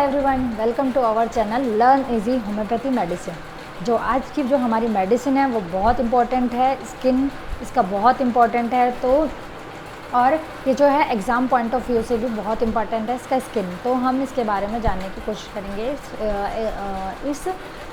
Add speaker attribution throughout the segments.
Speaker 1: Everyone, welcome to our channel learn easy homeopathy medicine. जो आज की जो हमारी मेडिसिन है वो बहुत इम्पॉर्टेंट है, स्किन इसका बहुत इम्पॉर्टेंट है। तो और ये जो है एग्ज़ाम पॉइंट ऑफ व्यू से भी बहुत इम्पॉर्टेंट है इसका स्किन। तो हम इसके बारे में जानने की कोशिश करेंगे इस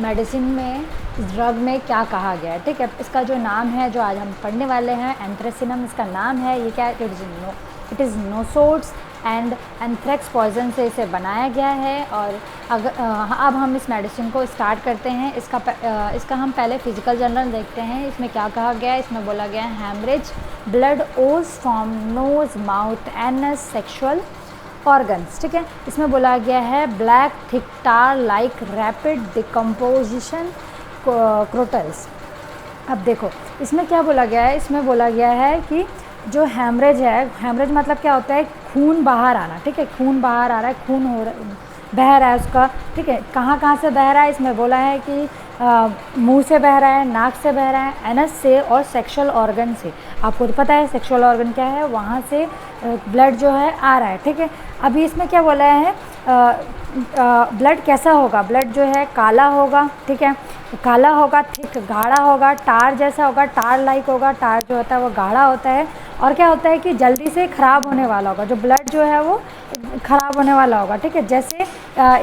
Speaker 1: मेडिसिन में, इस ड्रग में क्या कहा गया है। ठीक है, इसका जो नाम है जो आज हम पढ़ने वाले हैं, एंथ्रेसिनम इसका नाम है। ये क्या है? It is nosodes and anthrax poison से इसे बनाया गया है। और अब हम इस मेडिसिन को स्टार्ट करते हैं। इसका हम पहले फिजिकल जनरल देखते हैं। इसमें क्या कहा गया है? इसमें बोला गया है हैमरेज ब्लड ओज from nose mouth anus sexual organs. ठीक है, इसमें बोला गया है ब्लैक थिक टार लाइक रैपिड डिकम्पोजिशन क्रोटल्स। अब देखो इसमें क्या बोला गया है। इसमें बोला गया है कि जो हैमरेज है, हैमरेज मतलब क्या होता है? खून बाहर आना। ठीक है, खून बाहर आ रहा है, खून बह रहा है उसका। ठीक है, कहाँ से बह रहा है? इसमें बोला है कि मुंह से बह रहा है, नाक से बह रहा है, एनस से और सेक्सुअल ऑर्गन से। आपको तो पता है सेक्सुअल ऑर्गन क्या है, वहाँ से ब्लड जो है आ रहा है। ठीक है, अभी इसमें क्या बोला है? ब्लड कैसा होगा? ब्लड जो है काला होगा। ठीक है, काला होगा, थिक गाढ़ा होगा, टार जैसा होगा, टार लाइक होगा। टार जो होता है वो गाढ़ा होता है। और क्या होता है कि जल्दी से ख़राब होने वाला होगा, जो ब्लड जो है वो ख़राब होने वाला होगा। ठीक है, जैसे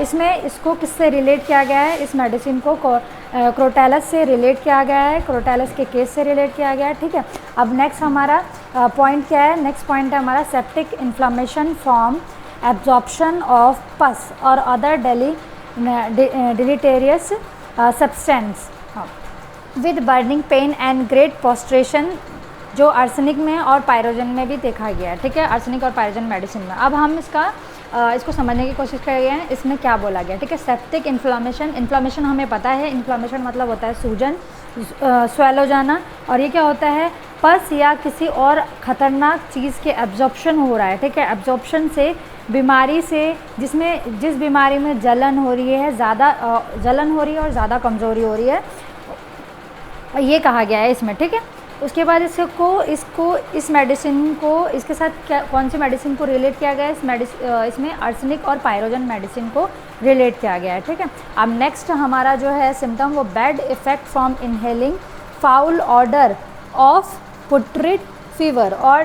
Speaker 1: इसमें इसको किससे रिलेट किया गया है? इस मेडिसिन को क्रोटैलस से रिलेट किया गया है, क्रोटैलस के केस से रिलेट किया गया है। ठीक है, अब नेक्स्ट हमारा पॉइंट क्या है? नेक्स्ट पॉइंट है हमारा septic inflammation from absorption of pus और other deleterious substance with burning pain and great prostration, जो आर्सेनिक में और पायरोजन में भी देखा गया है। ठीक है, आर्सेनिक और पायरोजन मेडिसिन में। अब हम इसको समझने की कोशिश कर रहे हैं इसमें क्या बोला गया। ठीक है, सेप्टिक इन्फ्लामेशन हमें पता है। इन्फ्लामेशन मतलब होता है सूजन, स्वेलो जाना। और ये क्या होता है? पस या किसी और ख़तरनाक चीज़ के एब्जॉर्प्शन हो रहा है। ठीक है, एब्जॉर्प्शन से, बीमारी से, जिस बीमारी में जलन हो रही है, ज़्यादा जलन हो रही है और ज़्यादा कमज़ोरी हो रही है, ये कहा गया है इसमें। ठीक है, उसके बाद इस मेडिसिन को इसके साथ कौन सी मेडिसिन को रिलेट किया गया है? इसमें आर्सेनिक और पायरोजन मेडिसिन को रिलेट किया गया है। ठीक है, अब नेक्स्ट हमारा जो है सिम्टम वो bad effect from inhaling foul odour of putrid fever और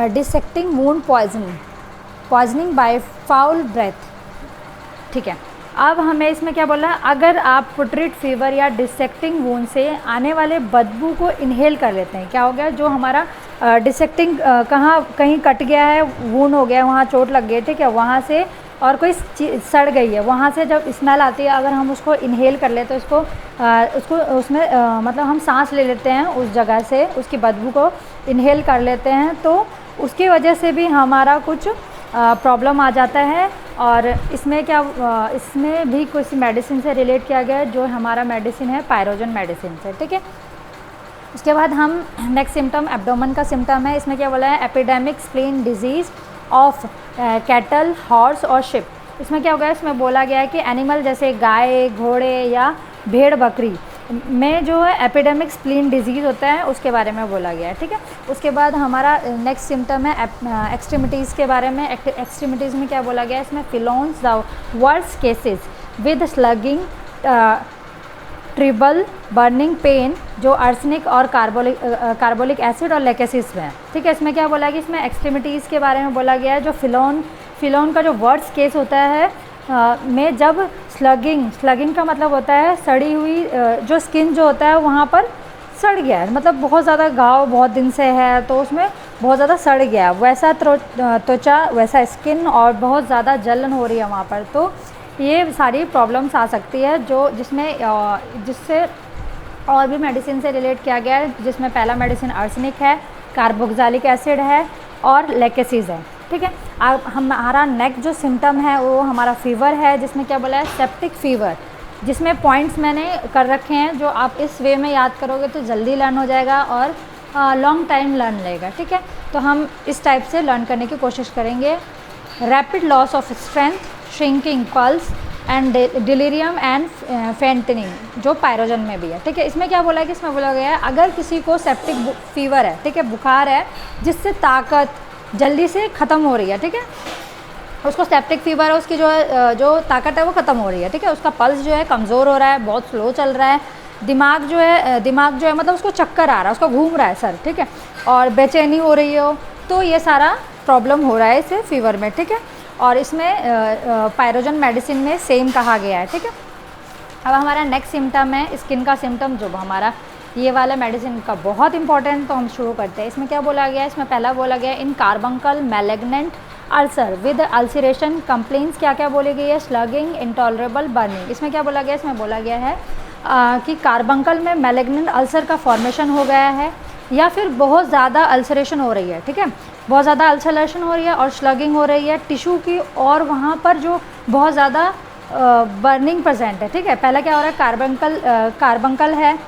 Speaker 1: dissecting wound poisoning by foul breath. ठीक है, अब हमें इसमें क्या बोला? अगर आप पुट्रिड फीवर या डिसेक्टिंग वूंड से आने वाले बदबू को इनहेल कर लेते हैं, क्या हो गया? जो हमारा डिसेक्टिंग कहीं कट गया है, वूंड हो गया, वहाँ चोट लग गई, ठीक है, वहाँ से और कोई सड़ गई है, वहाँ से जब स्मेल आती है, अगर हम उसको इनहेल कर लेते हैं, उसको उसमें मतलब हम सांस ले लेते हैं उस जगह से, उसकी बदबू को इनहेल कर लेते हैं, तो उसकी वजह से भी हमारा कुछ प्रॉब्लम आ जाता है। और इसमें भी कुछ मेडिसिन से रिलेट किया गया है, जो हमारा मेडिसिन है पायरोजन मेडिसिन से। ठीक है, उसके बाद हम नेक्स्ट सिम्टम एब्डोमेन का सिम्टम है। इसमें क्या बोला है? Epidemic spleen disease of cattle, horse और शिप। इसमें क्या हो गया? इसमें बोला गया है कि एनिमल जैसे गाय, घोड़े या भेड़ बकरी में जो है एपिडेमिक स्प्लीन डिजीज़ होता है, उसके बारे में बोला गया है। ठीक है, उसके बाद हमारा नेक्स्ट सिम्टम है एक्सट्रीमिटीज़ के बारे में। एक्सट्रीमिटीज़ में क्या बोला गया है? इसमें felons the worst cases with sloughing, terrible, burning pain, जो आर्सेनिक और कार्बोलिक एसिड और लेकेसिस में है। ठीक है, इसमें क्या बोला गया? इसमें एक्सट्रीमिटीज़ के बारे में बोला गया है। जो फिलोन का जो वर्स्ट केस होता है में जब स्लगिंग का मतलब होता है सड़ी हुई, जो स्किन जो होता है वहाँ पर सड़ गया है, मतलब बहुत ज़्यादा घाव बहुत दिन से है तो उसमें बहुत ज़्यादा सड़ गया है, वैसा त्वचा, वैसा स्किन, और बहुत ज़्यादा जलन हो रही है वहाँ पर। तो ये सारी प्रॉब्लम्स आ सकती है जिससे और भी मेडिसिन से रिलेट किया गया है, जिसमें पहला मेडिसिन आर्सेनिक है, कार्बोक्सिलिक एसिड है और लेकेसीज है। ठीक है, अब हमारा नेक्स्ट जो सिम्टम है वो हमारा फीवर है, जिसमें क्या बोला है? सेप्टिक फीवर, जिसमें पॉइंट्स मैंने कर रखे हैं, जो आप इस वे में याद करोगे तो जल्दी लर्न हो जाएगा और लॉन्ग टाइम लर्न लगेगा। ठीक है, तो हम इस टाइप से लर्न करने की कोशिश करेंगे। Rapid loss of strength, shrinking pulse and delirium and fainting, जो पायरोजन में भी है। ठीक है, इसमें क्या बोला है कि इसमें बोला गया है अगर किसी को सेप्टिक फीवर है, ठीक है, बुखार है जिससे ताकत जल्दी से ख़त्म हो रही है, ठीक है, उसको सेप्टिक फीवर है, उसकी जो ताकत है वो ख़त्म हो रही है, ठीक है। उसका पल्स जो है कमज़ोर हो रहा है, बहुत स्लो चल रहा है, दिमाग जो है मतलब उसको चक्कर आ रहा है, उसको घूम रहा है सर, ठीक है, और बेचैनी हो रही हो, तो ये सारा प्रॉब्लम हो रहा है इसे फीवर में, ठीक है। और इसमें पायरोजन मेडिसिन में सेम कहा गया है, ठीक है। अब हमारा नेक्स्ट सिम्टम है स्किन का सिम्टम, जो हमारा ये वाला मेडिसिन का बहुत इंपॉर्टेंट, तो हम शुरू करते हैं। इसमें क्या बोला गया है, इसमें पहला बोला गया है in carbuncle malignant ulcer with ulceration complaints, क्या क्या बोली गई है, स्लगिंग, इंटॉलरेबल, बर्निंग। इसमें क्या बोला गया है, इसमें बोला गया है कि कार्बंकल में मैलिग्नेंट अल्सर का फॉर्मेशन हो गया है या फिर बहुत ज़्यादा अल्सरेशन हो रही है, ठीक है, बहुत ज़्यादा अल्सरेशन हो रही है और स्लगिंग हो रही है टिश्यू की, और वहाँ पर जो बहुत ज़्यादा बर्निंग प्रेजेंट है, ठीक है। पहला क्या हो रहा है, कार्बंकल है,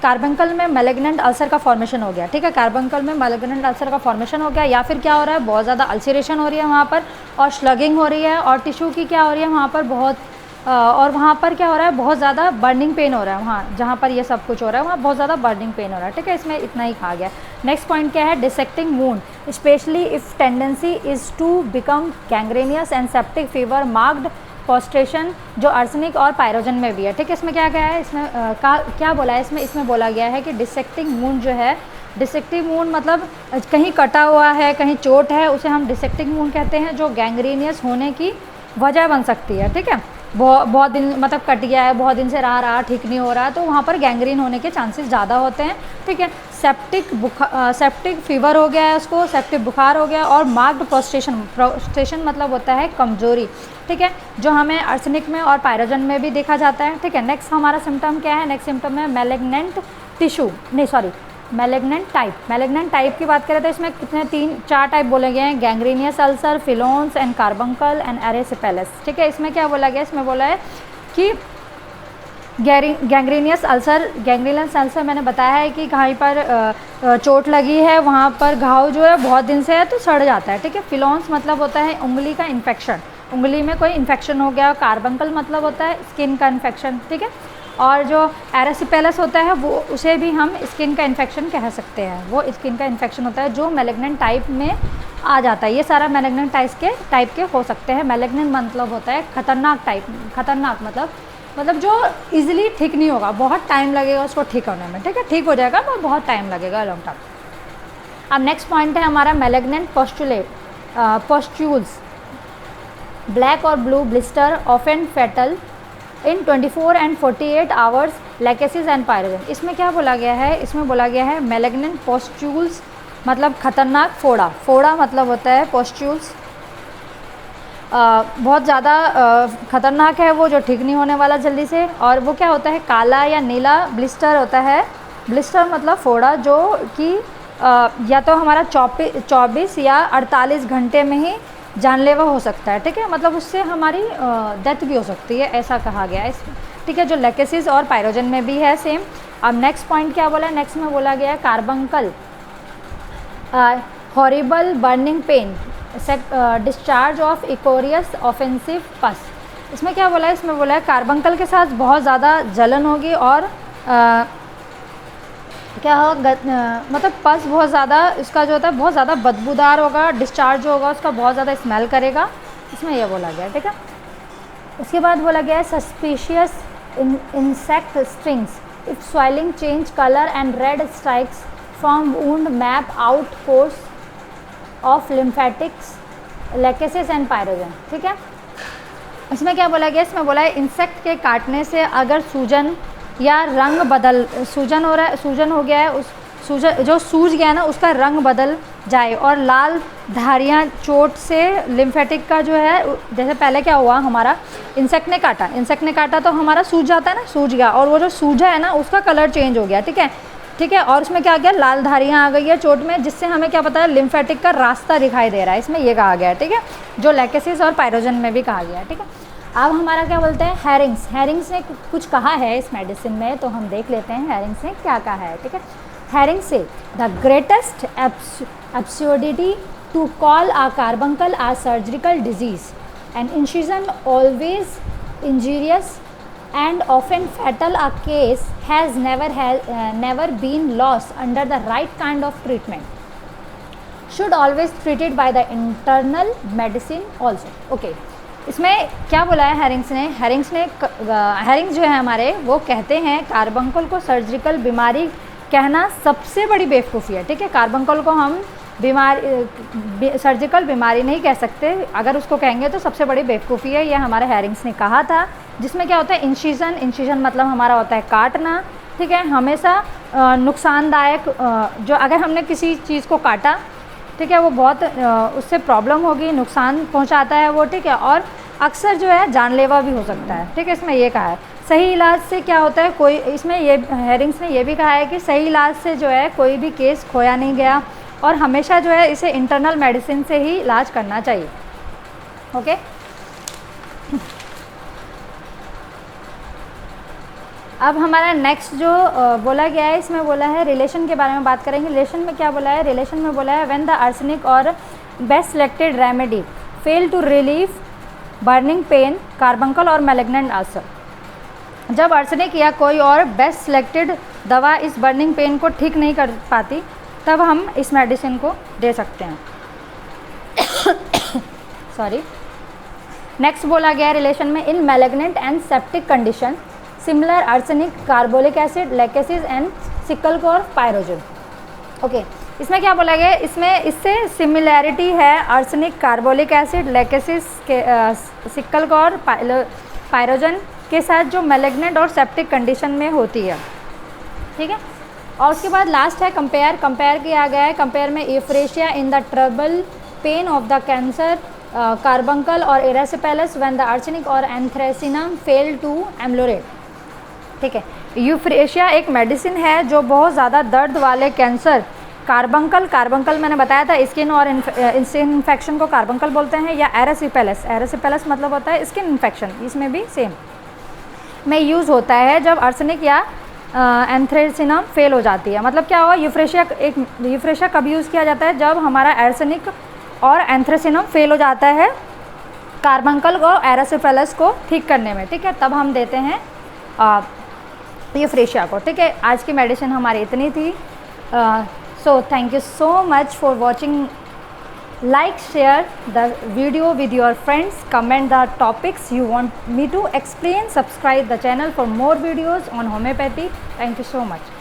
Speaker 1: कार्बंकल में मैलिग्नेंट अल्सर का फॉर्मेशन हो गया, ठीक है, कार्बंकल में मैलिग्नेंट अल्सर का फॉर्मेशन हो गया, या फिर क्या हो रहा है, बहुत ज़्यादा अल्सरेशन हो रही है वहाँ पर और स्लगिंग हो रही है, और टिश्यू की क्या हो रही है वहाँ पर बहुत और वहाँ पर क्या हो रहा है, बहुत ज़्यादा बर्निंग पेन हो रहा है, वहाँ जहाँ पर ये सब कुछ हो रहा है वहाँ बहुत ज़्यादा बर्निंग पेन हो रहा है, ठीक है। इसमें इतना ही कहा गया। नेक्स्ट पॉइंट क्या है, dissecting wound specially if tendency is to become gangrenous and septic fever marked prostration, जो आर्सेनिक और पायरोजन में भी है, ठीक है। इसमें क्या गया है, इसमें क्या बोला है, इसमें बोला गया है कि डिसेक्टिंग वूंड जो है, डिसेक्टिंग वूंड मतलब कहीं कटा हुआ है, कहीं चोट है, उसे हम डिसेक्टिंग वूंड कहते हैं, जो गैंग्रीनियस होने की वजह बन सकती है, ठीक है। बहुत दिन मतलब कट गया है, बहुत दिन से रहा ठीक नहीं हो रहा है, तो वहाँ पर गैंग्रीन होने के चांसेस ज़्यादा होते हैं, ठीक है। सेप्टिक फीवर हो गया है उसको, सेप्टिक बुखार हो गया, और मार्क्ड प्रोस्ट्रेशन मतलब होता है कमजोरी, ठीक है, जो हमें आर्सेनिक में और पायरोजन में भी देखा जाता है, ठीक है। नेक्स्ट हमारा सिम्टम क्या है, नेक्स्ट सिम्टम है मैलिग्नेंट टाइप की बात करें तो इसमें कितने 3-4 टाइप बोले गए हैं, gangrenous ulcer, फिलोन्स and carbuncle and एरेसिपेलस, ठीक है। इसमें क्या बोला गया, इसमें बोला है कि गैंग्रीनियस अल्सर मैंने बताया है कि कहीं पर चोट लगी है, वहाँ पर घाव जो है बहुत दिन से है तो सड़ जाता है, ठीक है। फिलोन्स मतलब होता है उंगली का इन्फेक्शन, उंगली में कोई इन्फेक्शन हो गया, कार्बंकल मतलब होता है स्किन का इन्फेक्शन, ठीक है। और जो एरेसिपेलस होता है वो उसे भी हम स्किन का इन्फेक्शन कह सकते हैं, वो स्किन का इन्फेक्शन होता है जो मैलिग्नेंट टाइप में आ जाता है। ये सारा मैलिग्नेंट टाइप के हो सकते हैं। मैलिग्नेंट मतलब होता है खतरनाक मतलब जो इजीली ठीक नहीं होगा, बहुत टाइम लगेगा उसको ठीक होने में, ठीक है, ठीक हो जाएगा पर बहुत टाइम लगेगा लॉन्ग टर्म। अब नेक्स्ट पॉइंट है हमारा मैलिग्नेंट पॉस्ट्यूल्स, ब्लैक और blue blister often fatal in 24 and 48 hours, Lachesis and pyrogen. इसमें क्या बोला गया है, इसमें बोला गया है मैलिग्नेंट पॉस्ट्यूल्स मतलब खतरनाक फोड़ा मतलब होता है पॉस्ट्यूल्स, बहुत ज़्यादा ख़तरनाक है वो, जो ठीक नहीं होने वाला जल्दी से, और वो क्या होता है, काला या नीला ब्लिस्टर होता है। ब्लिस्टर मतलब फोड़ा जो कि या तो हमारा 24 या 48 घंटे में ही जानलेवा हो सकता है, ठीक है, मतलब उससे हमारी डेथ भी हो सकती है, ऐसा कहा गया है इसमें, ठीक है, जो लैकेसिस और पायरोजन में भी है सेम। अब नेक्स्ट पॉइंट क्या बोला है, नेक्स्ट में बोला गया है carbuncle horrible burning pain discharge of ichorous offensive pus. इसमें क्या बोला है, इसमें बोला है कार्बंकल के साथ बहुत ज़्यादा जलन होगी और क्या होगा, मतलब पस बहुत ज़्यादा इसका जो होता है बहुत ज़्यादा बदबूदार होगा, डिस्चार्ज होगा उसका, बहुत ज़्यादा स्मेल करेगा, इसमें यह बोला गया, ठीक है। उसके बाद बोला गया है suspicious insect stings if swelling change colour and red strikes from wound map out course of lymphatics, lachesis and pyrogen, ठीक है। इसमें क्या बोला गया, इसमें बोला है इंसेक्ट के काटने से अगर सूजन या रंग बदल सूजन हो रहा है, सूजन हो गया है, उस सूजन जो सूज गया है ना उसका रंग बदल जाए, और लाल धारियाँ चोट से लिम्फेटिक का जो है, जैसे पहले क्या हुआ हमारा इंसेक्ट ने काटा तो हमारा सूज जाता है ना, सूज गया, और वो जो सूजा है ना उसका कलर चेंज हो गया, ठीक है, और उसमें क्या गया, लाल धारियाँ आ गई है चोट में, जिससे हमें क्या पता है लिम्फेटिक का रास्ता दिखाई दे रहा है, इसमें ये कहा गया है, ठीक है, जो लैकेसिस और पायरोजन में भी कहा गया है, ठीक है। अब हमारा क्या बोलते हैं हैरिंग्स ने कुछ कहा है इस मेडिसिन में, तो हम देख लेते हैं हैरिंग्स ने क्या कहा है, ठीक है। हैरिंग से the greatest absurdity to call a carbuncle a surgical disease and incision always injurious and often fatal a case has never been lost under the right kind of treatment. Should always treated by the internal medicine also. Okay, इसमें क्या बोला है Hering's ने? Hering's जो है हमारे, वो कहते हैं कार्बंकल को सर्जिकल बीमारी कहना सबसे बड़ी बेवकूफ़ी है। ठीक है, कार्बंकल को हम सर्जिकल बीमारी नहीं कह सकते, अगर उसको कहेंगे तो सबसे बड़ी बेवकूफ़ी है, यह हमारे हेरिंग्स ने कहा था। जिसमें क्या होता है, इंसिजन मतलब हमारा होता है काटना। ठीक है, हमेशा नुकसानदायक, जो अगर हमने किसी चीज़ को काटा, ठीक है, वो बहुत उससे प्रॉब्लम होगी, नुकसान पहुंचाता है वो। ठीक है, और अक्सर जो है जानलेवा भी हो सकता है। ठीक है, इसमें ये कहा है सही इलाज से क्या होता है, कोई इसमें ये हेरिंग्स ने ये भी कहा है कि सही इलाज से जो है कोई भी केस खोया नहीं गया, और हमेशा जो है इसे इंटरनल मेडिसिन से ही इलाज करना चाहिए। ओके, अब हमारा नेक्स्ट जो बोला गया है, इसमें बोला है रिलेशन के बारे में बात करेंगे। रिलेशन में क्या बोला है? रिलेशन में बोला है व्हेन द आर्सेनिक और best selected remedy fail to relieve burning pain, carbuncle और मैलिग्नेंट अल्सर। जब आर्सेनिक या कोई और बेस्ट सिलेक्टेड दवा इस बर्निंग पेन को ठीक नहीं कर पाती, तब हम इस मेडिसिन को दे सकते हैं। सॉरी। नेक्स्ट बोला गया रिलेशन में in malignant and septic condition similar arsenic, carbolic acid, lachesis and secale cor pyrogen. Okay, इसमें क्या बोला गया? इसमें इससे सिमिलैरिटी है आर्सेनिक, कार्बोलिक एसिड, लैकेसिस के सिकल कोर पायरोजन के साथ, जो मैलिग्नेंट और सेप्टिक कंडीशन में होती है। ठीक है, और उसके बाद लास्ट है कंपेयर किया गया है। कंपेयर में Euphrasia in the trouble pain of the cancer, carbuncle और एरासिपेलस व्हेन द आर्सेनिक और एंथ्रेसिनम फेल टू एम्लोरेट। ठीक है, यूफ्रेशिया एक मेडिसिन है जो बहुत ज़्यादा दर्द वाले कैंसर, कार्बंकल मैंने बताया था स्किन और स्किन इन्फेक्शन को कार्बंकल बोलते हैं, या एरासिपेलस मतलब होता है स्किन इन्फेक्शन, इसमें भी सेम में यूज़ होता है जब आर्सेनिक या एंथ्रेसिनम फेल हो जाती है। मतलब क्या हुआ, यूफ्रेशिया कब यूज़ किया जाता है? जब हमारा आर्सेनिक और एंथ्रेसिनम फेल हो जाता है कार्बंकल और एरासिपेलस को ठीक करने में। ठीक है, तब हम देते हैं यूफ्रेशिया को। ठीक है, आज की मेडिसिन हमारी इतनी थी। So thank you so much for watching. Like, share the video with your friends, comment the topics you want me to explain, subscribe the channel for more videos on homeopathy. Thank you so much.